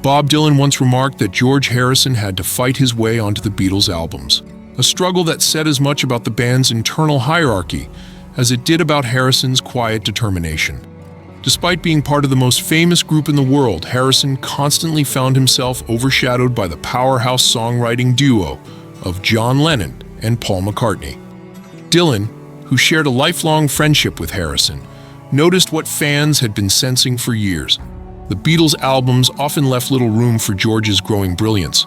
Bob Dylan once remarked that George Harrison had to fight his way onto the Beatles' albums, a struggle that said as much about the band's internal hierarchy as it did about Harrison's quiet determination. Despite being part of the most famous group in the world, Harrison constantly found himself overshadowed by the powerhouse songwriting duo of John Lennon and Paul McCartney. Dylan, who shared a lifelong friendship with Harrison, noticed what fans had been sensing for years. The Beatles' albums often left little room for George's growing brilliance.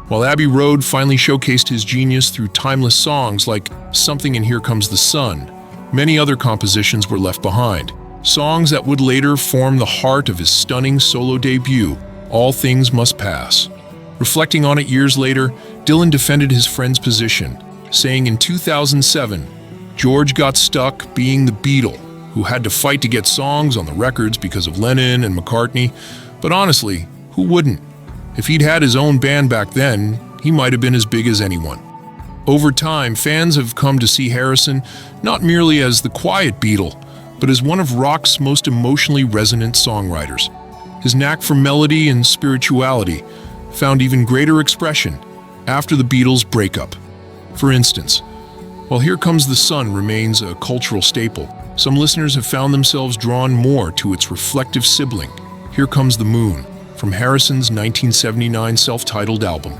While Abbey Road finally showcased his genius through timeless songs like Something and Here Comes the Sun, many other compositions were left behind. Songs that would later form the heart of his stunning solo debut, All Things Must Pass. Reflecting on it years later, Dylan defended his friend's position, saying in 2007, George got stuck being the Beatle, who had to fight to get songs on the records because of Lennon and McCartney. But honestly, who wouldn't? If he'd had his own band back then, he might have been as big as anyone. Over time, fans have come to see Harrison not merely as the quiet Beatle, but as one of rock's most emotionally resonant songwriters. His knack for melody and spirituality found even greater expression after the Beatles' breakup. For instance, while Here Comes the Sun remains a cultural staple, some listeners have found themselves drawn more to its reflective sibling, Here Comes the Moon, from Harrison's 1979 self-titled album.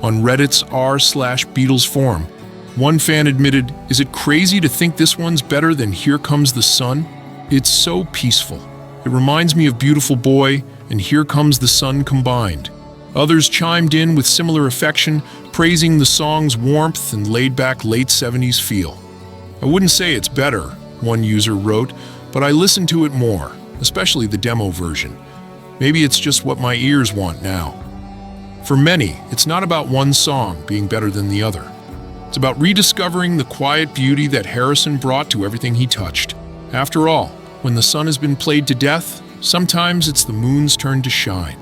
On Reddit's r/Beatles forum, one fan admitted, "Is it crazy to think this one's better than Here Comes the Sun? It's so peaceful. It reminds me of Beautiful Boy and Here Comes the Sun combined." Others chimed in with similar affection, praising the song's warmth and laid-back late 70s feel. "I wouldn't say it's better," one user wrote, "but I listen to it more, especially the demo version. Maybe it's just what my ears want now." For many, it's not about one song being better than the other. It's about rediscovering the quiet beauty that Harrison brought to everything he touched. After all, when the sun has been played to death, sometimes it's the moon's turn to shine.